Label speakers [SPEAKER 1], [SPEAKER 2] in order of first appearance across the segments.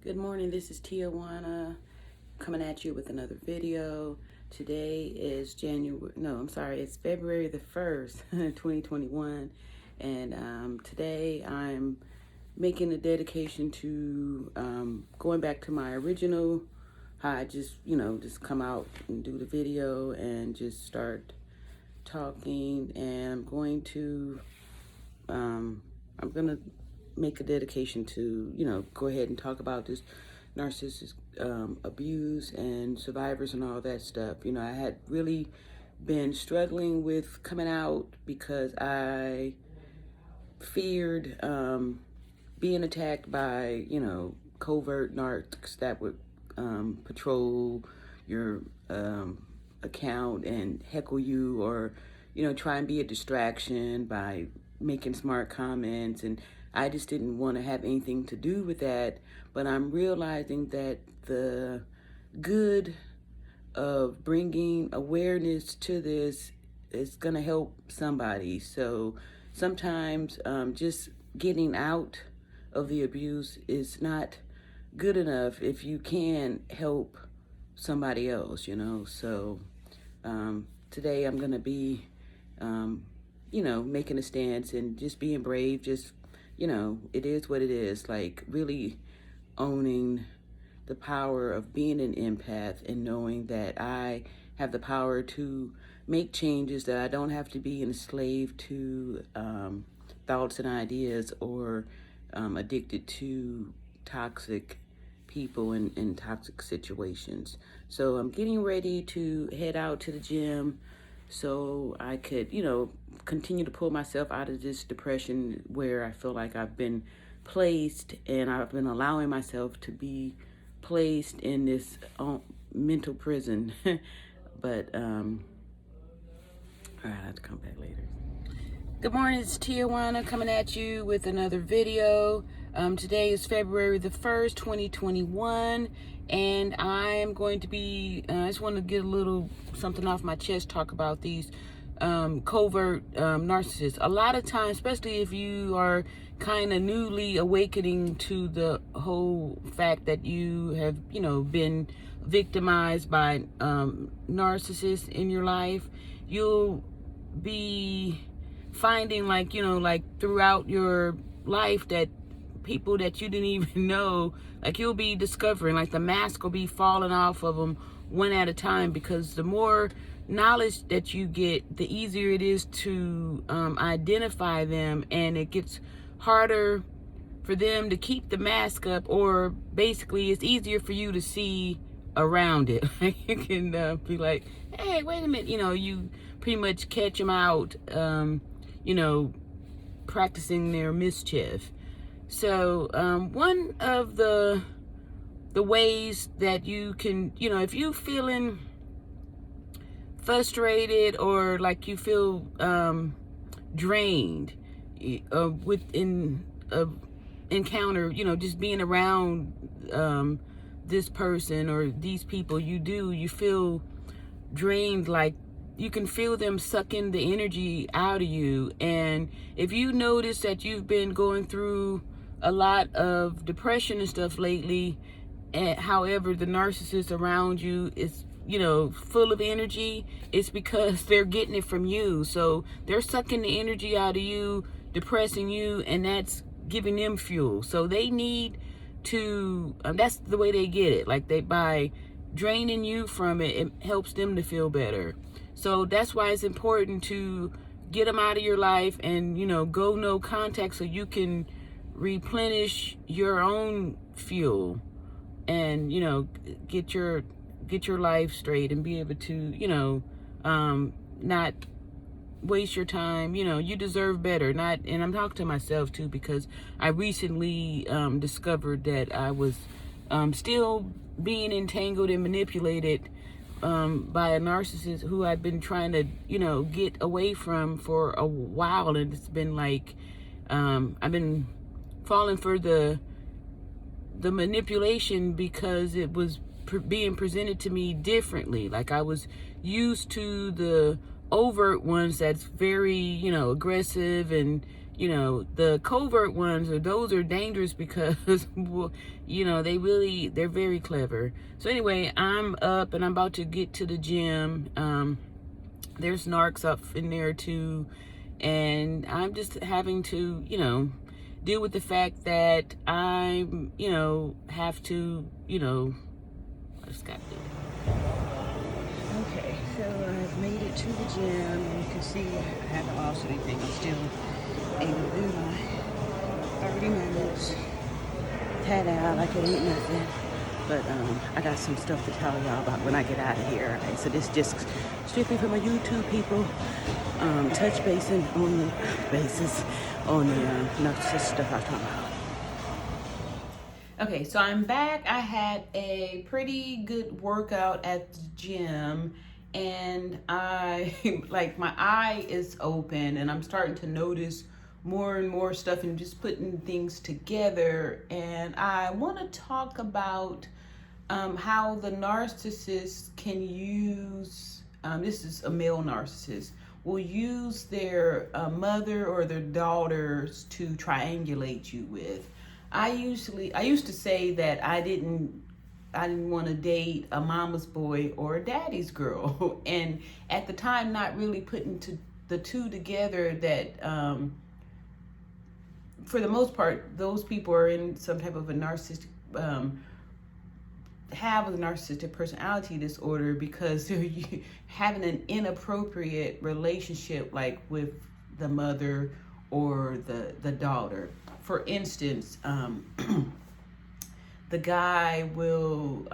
[SPEAKER 1] Good morning, this is Tijuana coming at you with another video. Today is it's February the 1st, 2021. And today I'm making a dedication to going back to my original, how I just come out and do the video and just start talking. And I'm gonna make a dedication to go ahead and talk about this narcissist abuse and survivors and all that stuff. I had really been struggling with coming out because I feared being attacked by covert narcs that would patrol your account and heckle you, or try and be a distraction by making smart comments. And I just didn't want to have anything to do with that. But I'm realizing that the good of bringing awareness to this is going to help somebody. So sometimes just getting out of the abuse is not good enough if you can help somebody else, So today I'm going to be, making a stance and just being brave. Just, it is what it is. Like really owning the power of being an empath and knowing that I have the power to make changes, that I don't have to be enslaved to thoughts and ideas, or addicted to toxic people in toxic situations. So I'm getting ready to head out to the gym so I could, continue to pull myself out of this depression where I feel like I've been placed, and I've been allowing myself to be placed in this mental prison. But all right, I'll have to come back later. Good morning, it's Tijuana coming at you with another video. Today is February the 1st, 2021, and I am going to be, I just want to get a little something off my chest, talk about these covert narcissists. A lot of times, especially if you are kind of newly awakening to the whole fact that you have, been victimized by narcissists in your life, you'll be finding like throughout your life that people that you didn't even know, like you'll be discovering, like the mask will be falling off of them one at a time, because the more knowledge that you get, the easier it is to identify them, and it gets harder for them to keep the mask up, or basically it's easier for you to see around it. You can be like, hey, wait a minute, you pretty much catch them out practicing their mischief. So one of the ways that you can, if you're feeling frustrated or like you feel drained within encounter, just being around this person or these people, you feel drained, like you can feel them sucking the energy out of you. And if you notice that you've been going through a lot of depression and stuff lately, and however the narcissist around you is full of energy, it's because they're getting it from you. So they're sucking the energy out of you, depressing you, and that's giving them fuel. So they need to that's the way they get it, like by draining you from it, it helps them to feel better. So that's why it's important to get them out of your life and go no contact, so you can replenish your own fuel and get your life straight and be able to not waste your time. You deserve better. And I'm talking to myself too, because I recently discovered that I was still being entangled and manipulated by a narcissist who I've been trying to get away from for a while. And it's been like I've been falling for the manipulation because it was being presented to me differently. Like I was used to the overt ones that's very aggressive and The covert ones, those are dangerous because, they're very clever. So anyway, I'm up and I'm about to get to the gym. There's narcs up in there too. And I'm just having to, deal with the fact that I'm, have to, I just got to do it. Okay, so I've made it to the gym, and you can see I haven't lost anything. I'm still able to do my 30 minutes, head out like it ain't nothing. But I got some stuff to tell y'all about when I get out of here. Okay, so this just strictly for my YouTube people. Touch bases on the narcissist stuff I was talking about. Okay, so I'm back. I had a pretty good workout at the gym, and my eye is open, and I'm starting to notice more and more stuff and just putting things together. And I want to talk about how the narcissist can use, this is a male narcissist, will use their mother or their daughters to triangulate you with. I used to say that I didn't want to date a mama's boy or a daddy's girl. And at the time, not really putting the two together, that for the most part, those people are in some type of a narcissistic, have a narcissistic personality disorder, because they're having an inappropriate relationship, like with the mother or the daughter. For instance, the guy will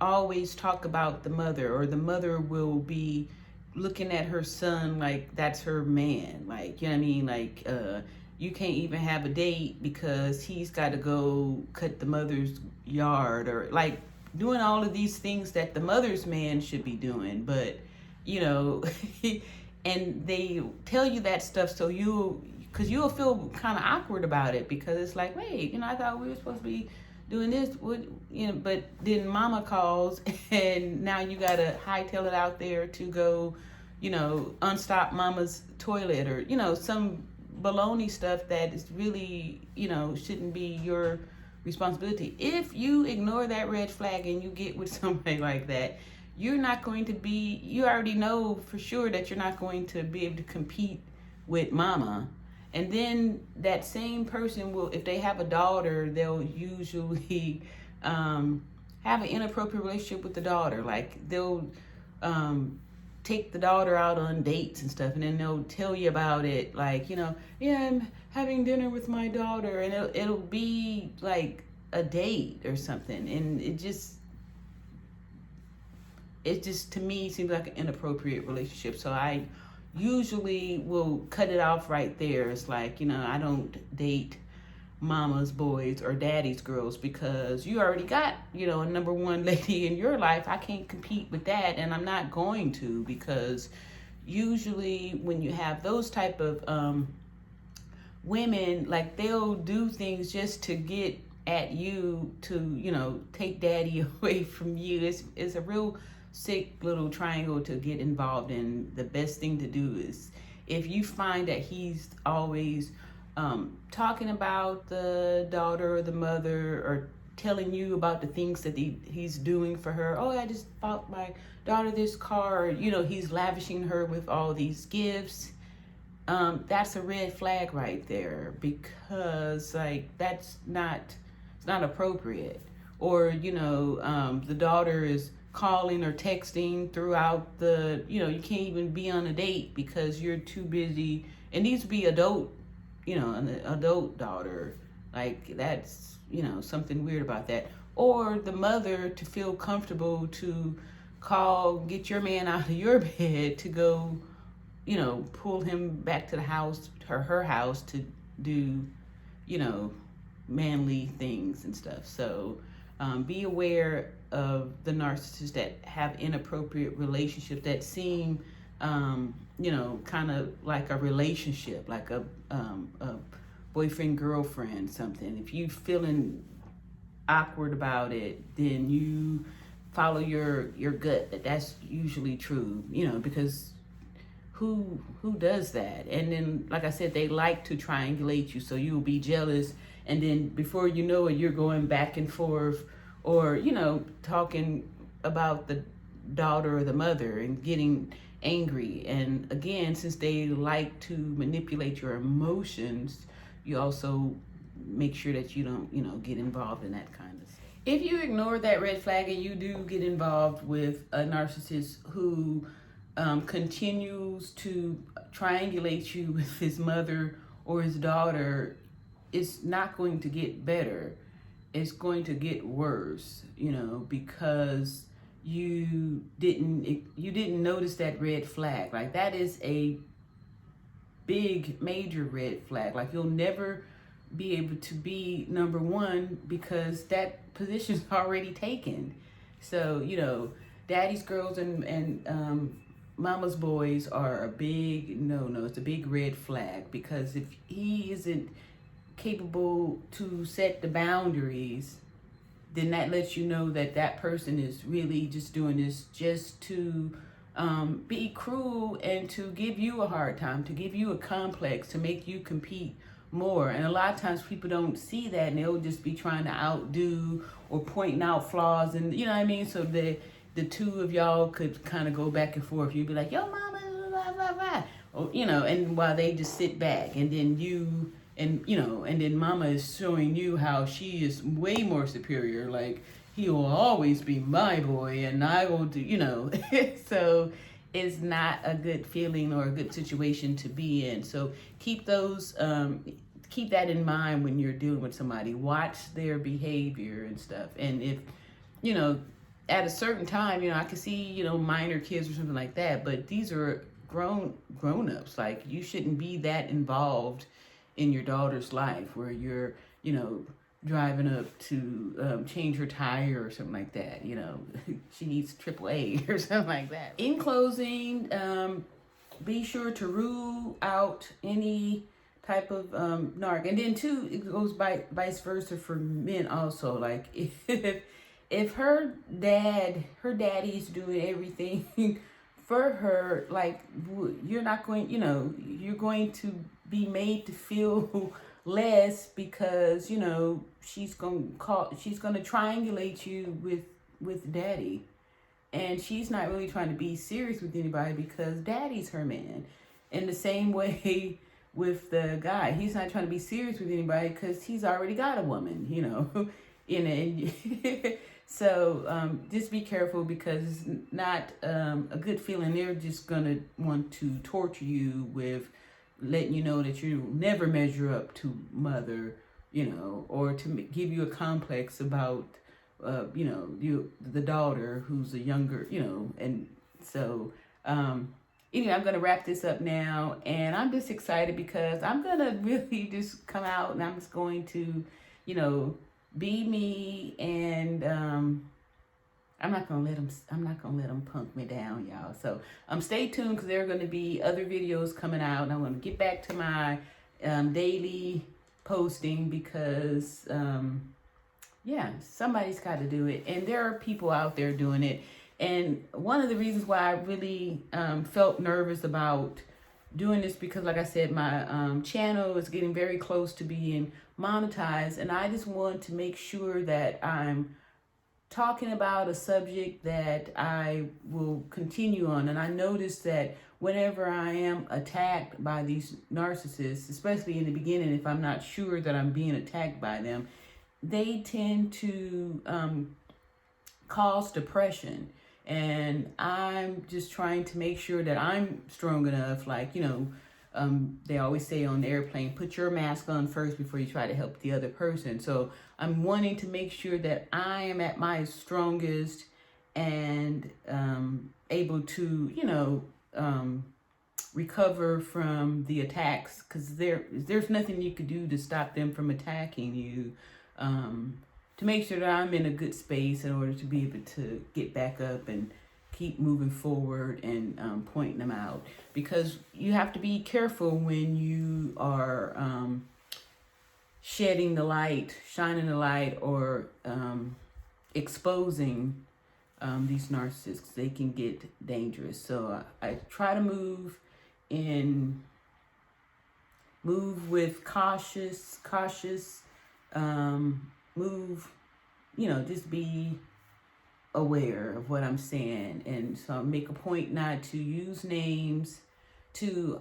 [SPEAKER 1] always talk about the mother, or the mother will be looking at her son like that's her man. Like, you know what I mean? Like, you can't even have a date because he's got to go cut the mother's yard, or like doing all of these things that the mother's man should be doing. But, and they tell you that stuff so because you'll feel kind of awkward about it, because it's like, wait, I thought we were supposed to be doing this, but then mama calls and now you got to hightail it out there to go, unstop mama's toilet, or, some baloney stuff that is really, shouldn't be your responsibility. If you ignore that red flag and you get with somebody like that, you already know for sure that you're not going to be able to compete with mama. And then that same person will, if they have a daughter, they'll usually have an inappropriate relationship with the daughter. Like, they'll take the daughter out on dates and stuff, and then they'll tell you about it. Like, yeah, I'm having dinner with my daughter, and it'll be like a date or something. And it just to me seems like an inappropriate relationship. So I usually will cut it off right there. It's like, I don't date mama's boys or daddy's girls, because you already got, a number one lady in your life. I can't compete with that, and I'm not going to, because usually when you have those type of women, like, they'll do things just to get at you, to, take daddy away from you. It's a real sick little triangle to get involved in. The best thing to do is, if you find that he's always talking about the daughter or the mother, or telling you about the things that he's doing for her. Oh, I just bought my daughter this car. Or, he's lavishing her with all these gifts. That's a red flag right there, because like, it's not appropriate. Or, the daughter is calling or texting throughout you can't even be on a date because you're too busy. It needs to be adult, an adult daughter. Like, that's, something weird about that. Or the mother to feel comfortable to get your man out of your bed to go, pull him back to the house, her house, to do, manly things and stuff. So be aware of the narcissists that have inappropriate relationships that seem, kind of like a relationship, like a boyfriend, girlfriend, something. If you feeling awkward about it, then you follow your gut. That's usually true, because who does that? And then, like I said, they like to triangulate you, so you'll be jealous, and then before you know it, you're going back and forth, or talking about the daughter or the mother and getting angry. And again, since they like to manipulate your emotions, you also make sure that you don't get involved in that kind of stuff. If you ignore that red flag and you do get involved with a narcissist who continues to triangulate you with his mother or his daughter, it's not going to get better. It's going to get worse, because you didn't notice that red flag. Like, that is a big major red flag. Like, you'll never be able to be number one because that position's already taken. So daddy's girls and mama's boys are a big no. It's a big red flag, because if he isn't capable to set the boundaries, then that lets you know that that person is really just doing this just to be cruel and to give you a hard time, to give you a complex, to make you compete more. And a lot of times people don't see that, and they'll just be trying to outdo or pointing out flaws, and you know what I mean. So the two of y'all could kind of go back and forth. You'd be like, yo mama, blah blah blah, or, and while they just sit back, and then you and then mama is showing you how she is way more superior. Like, he will always be my boy and I will do. So it's not a good feeling or a good situation to be in. So keep that in mind when you're dealing with somebody. Watch their behavior and stuff. And if at a certain time, I can see minor kids or something like that, but these are grown-ups. Like, you shouldn't be that involved in your daughter's life where you're driving up to change her tire or something like that. She needs AAA or something like that. In closing, be sure to rule out any type of narc. And then too, it goes vice versa for men also. Like, if her daddy's doing everything for her, like, you're not going, you're going to be made to feel less, because she's going to triangulate you with daddy, and she's not really trying to be serious with anybody because daddy's her man. In the same way with the guy, he's not trying to be serious with anybody because he's already got a woman, So just be careful, because it's not a good feeling. They're just gonna want to torture you with letting you know that you never measure up to mother, or to give you a complex about the daughter who's a younger, and so anyway, I'm gonna wrap this up now, and I'm just excited because I'm gonna really just come out and I'm just going to be me, and I'm not gonna let them punk me down, y'all. So stay tuned, because there are going to be other videos coming out, and I'm going to get back to my daily posting, because somebody's got to do it, and there are people out there doing it. And one of the reasons why I really felt nervous about doing this, because like I said, my channel is getting very close to being monetized, and I just want to make sure that I'm talking about a subject that I will continue on. And I noticed that whenever I am attacked by these narcissists, especially in the beginning, if I'm not sure that I'm being attacked by them, they tend to cause depression. And I'm just trying to make sure that I'm strong enough. Like, they always say on the airplane, put your mask on first before you try to help the other person. So I'm wanting to make sure that I am at my strongest and able to, recover from the attacks, because there's nothing you could do to stop them from attacking you. To make sure that I'm in a good space in order to be able to get back up and keep moving forward and pointing them out. Because you have to be careful when you are shedding the light, shining the light, or exposing these narcissists. They can get dangerous. So I try to move and move with cautious, move, just be aware of what I'm saying. And so make a point not to use names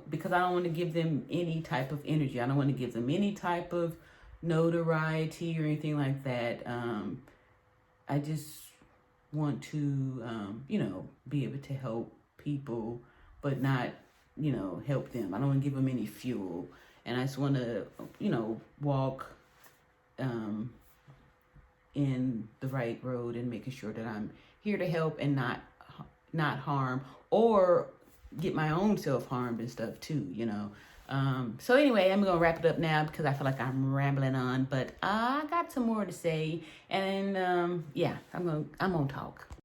[SPEAKER 1] because I don't want to give them any type of energy. I don't want to give them any type of notoriety or anything like that. I just want to, be able to help people, but not, help them. I don't want to give them any fuel. And I just want to, walk in the right road and making sure that I'm here to help and not harm or get my own self harmed and stuff too, So anyway, I'm gonna wrap it up now because I feel like I'm rambling on, but I got some more to say, and yeah, I'm gonna talk.